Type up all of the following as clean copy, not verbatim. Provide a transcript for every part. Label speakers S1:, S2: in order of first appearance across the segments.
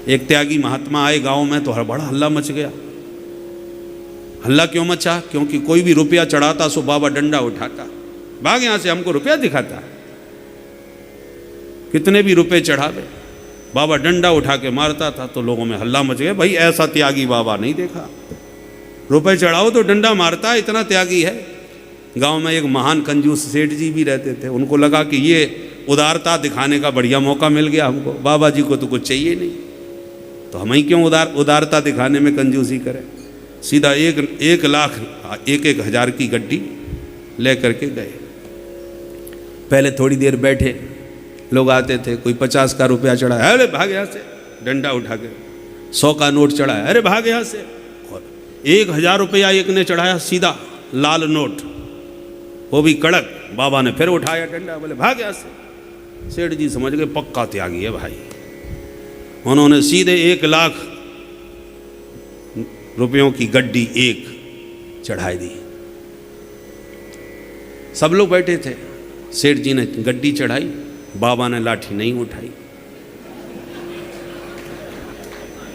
S1: एक त्यागी महात्मा आए गांव में तो बड़ा हल्ला मच गया। हल्ला क्यों मचा? क्योंकि कोई भी रुपया चढ़ाता सो बाबा डंडा उठाता, भाग यहां से, हमको रुपया दिखाता। कितने भी रुपए चढ़ावे, बाबा डंडा उठा के मारता था। तो लोगों में हल्ला मच गया, भाई ऐसा त्यागी बाबा नहीं देखा, रुपए चढ़ाओ तो डंडा मारता है, इतना त्यागी है। गांव में एक महान कंजूस सेठ जी भी रहते थे। उनको लगा कि ये उदारता दिखाने का बढ़िया मौका मिल गया हमको, बाबा जी को तो कुछ चाहिए नहीं, तो हम ही क्यों उदारता दिखाने में कंजूसी करें। सीधा 1 लाख 1,000 की गड्डी ले करके गए। पहले थोड़ी देर बैठे, लोग आते थे, कोई 50 का रुपया चढ़ा, अरे भाग यहाँ से, डंडा उठा के। 100 का नोट चढ़ा, अरे भाग यहाँ से। और 1,000 रुपया एक ने चढ़ाया, सीधा लाल नोट, वो भी कड़क। बाबा ने फिर उठाया डंडा, बोले भाग यहाँ से। सेठ जी समझ गए पक्का त्यागी है भाई। उन्होंने सीधे 1 लाख रुपयों की गड्डी एक चढ़ाई दी। सब लोग बैठे थे, सेठ जी ने गड्डी चढ़ाई, बाबा ने लाठी नहीं उठाई।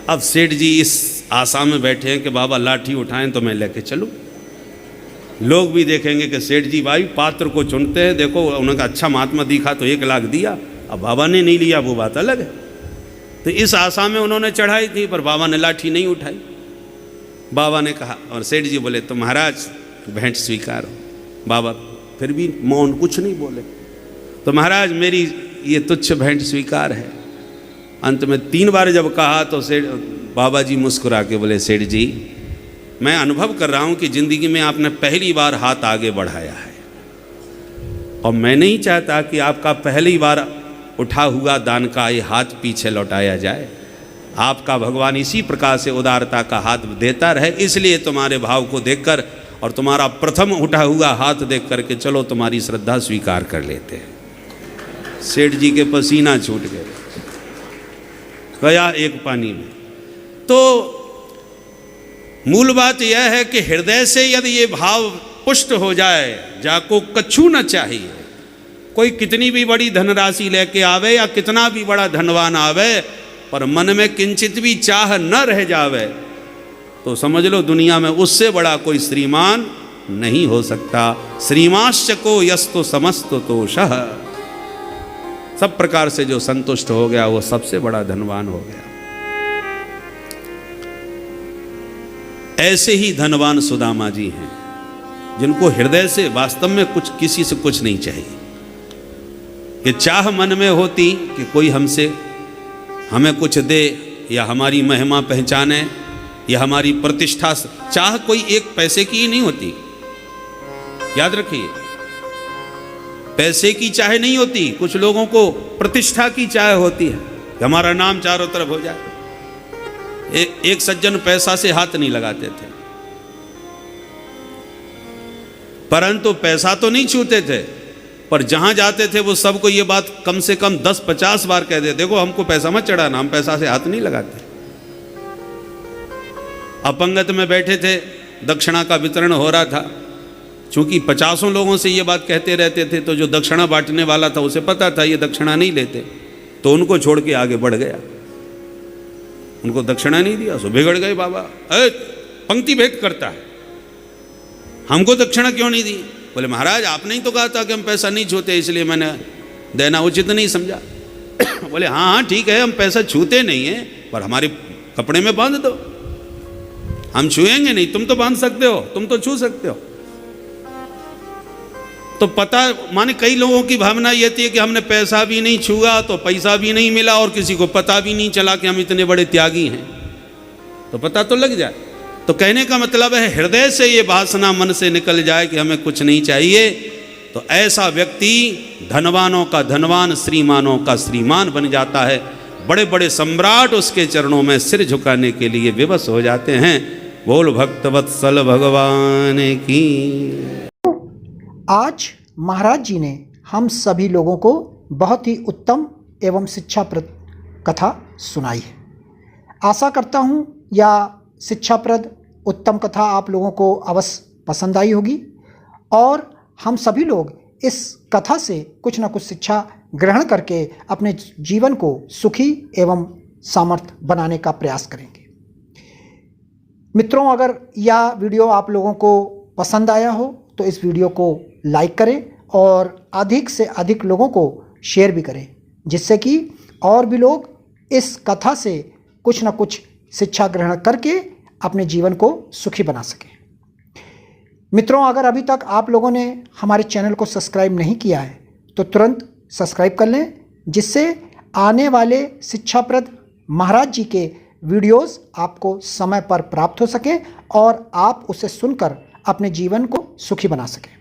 S1: अब सेठ जी इस आशा में बैठे हैं कि बाबा लाठी उठाएं तो मैं लेके चलूं। लोग भी देखेंगे कि सेठ जी भाई पात्र को चुनते हैं, देखो उनका अच्छा महात्मा दिखा तो 1 लाख दिया, अब बाबा ने नहीं लिया वो बात अलग है। तो इस आशा में उन्होंने चढ़ाई थी, पर बाबा ने लाठी नहीं उठाई। बाबा ने कहा, और सेठ जी बोले तो महाराज भेंट स्वीकार हो। बाबा फिर भी मौन, कुछ नहीं बोले। तो महाराज मेरी ये तुच्छ भेंट स्वीकार है। अंत में 3 बार जब कहा तो सेठ बाबा जी मुस्कुरा के बोले, सेठ जी मैं अनुभव कर रहा हूँ कि ज़िंदगी में आपने पहली बार हाथ आगे बढ़ाया है, और मैं नहीं चाहता कि आपका पहली बार उठा हुआ दान का ये हाथ पीछे लौटाया जाए। आपका भगवान इसी प्रकार से उदारता का हाथ देता रहे, इसलिए तुम्हारे भाव को देखकर और तुम्हारा प्रथम उठा हुआ हाथ देख करके चलो तुम्हारी श्रद्धा स्वीकार कर लेते हैं। सेठ जी के पसीना छूट गए, गया एक पानी में। तो मूल बात यह है कि हृदय से यदि ये भाव पुष्ट हो जाए, जाको कछु न चाहिए, कोई कितनी भी बड़ी धनराशि लेके आवे या कितना भी बड़ा धनवान आवे, पर मन में किंचित भी चाह न रह जावे, तो समझ लो दुनिया में उससे बड़ा कोई श्रीमान नहीं हो सकता। श्रीमांश्च को यस्तो समस्तो तोषः, सब प्रकार से जो संतुष्ट हो गया वो सबसे बड़ा धनवान हो गया। ऐसे ही धनवान सुदामा जी हैं, जिनको हृदय से वास्तव में कुछ, किसी से कुछ नहीं चाहिए। ये चाह मन में होती कि कोई हमें कुछ दे, या हमारी महिमा पहचाने, या हमारी प्रतिष्ठा, चाह कोई 1 पैसे की ही नहीं होती, याद रखिए। पैसे की चाह नहीं होती, कुछ लोगों को प्रतिष्ठा की चाह होती है कि हमारा नाम चारों तरफ हो जाए। एक सज्जन पैसा से हाथ नहीं लगाते थे, परंतु पैसा तो नहीं छूते थे, पर जहां जाते थे वो सबको ये बात कम से कम 10-50 बार कह देते, देखो हमको पैसा मत चढ़ाना, हम पैसा से हाथ नहीं लगाते। अपंगत में बैठे थे, दक्षिणा का वितरण हो रहा था, चूंकि 50 लोगों से ये बात कहते रहते थे, तो जो दक्षिणा बांटने वाला था उसे पता था ये दक्षिणा नहीं लेते, तो उनको छोड़ के आगे बढ़ गया। उनको दक्षिणा नहीं दिया, सो बिगड़ गए बाबा। अरे पंक्ति भेद करता है, हमको दक्षिणा क्यों नहीं दी? बोले महाराज आपने ही तो कहा था कि हम पैसा नहीं छूते, इसलिए मैंने देना उचित नहीं समझा। बोले हाँ ठीक है, हम पैसा छूते नहीं हैं, पर हमारे कपड़े में बांध दो, हम छुएंगे नहीं, तुम तो बांध सकते हो, तुम तो छू सकते हो। तो पता माने कई लोगों की भावना ये थी कि हमने पैसा भी नहीं छुआ तो पैसा भी नहीं मिला, और किसी को पता भी नहीं चला कि हम इतने बड़े त्यागी हैं, तो पता तो लग जाए। तो कहने का मतलब है हृदय से ये वासना मन से निकल जाए कि हमें कुछ नहीं चाहिए, तो ऐसा व्यक्ति धनवानों का धनवान, श्रीमानों का श्रीमान बन जाता है। बड़े बड़े सम्राट उसके चरणों में सिर झुकाने के लिए विवश हो जाते हैं। बोल भक्तवत्सल भगवान की।
S2: आज महाराज जी ने हम सभी लोगों को बहुत ही उत्तम एवं शिक्षाप्रद कथा सुनाई है। आशा करता हूँ या शिक्षाप्रद उत्तम कथा आप लोगों को अवश्य पसंद आई होगी, और हम सभी लोग इस कथा से कुछ ना कुछ शिक्षा ग्रहण करके अपने जीवन को सुखी एवं सामर्थ्य बनाने का प्रयास करेंगे। मित्रों, अगर यह वीडियो आप लोगों को पसंद आया हो तो इस वीडियो को लाइक करें और अधिक से अधिक लोगों को शेयर भी करें, जिससे कि और भी लोग इस कथा से कुछ न कुछ शिक्षा ग्रहण करके अपने जीवन को सुखी बना सकें। मित्रों, अगर अभी तक आप लोगों ने हमारे चैनल को सब्सक्राइब नहीं किया है तो तुरंत सब्सक्राइब कर लें, जिससे आने वाले शिक्षाप्रद महाराज जी के वीडियोस आपको समय पर प्राप्त हो सकें और आप उसे सुनकर अपने जीवन को सुखी बना सकें।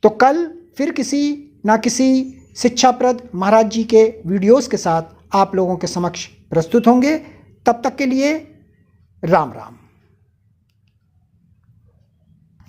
S2: तो कल फिर किसी ना किसी शिक्षाप्रद महाराज जी के वीडियोस के साथ आप लोगों के समक्ष प्रस्तुत होंगे। तब तक के लिए राम राम।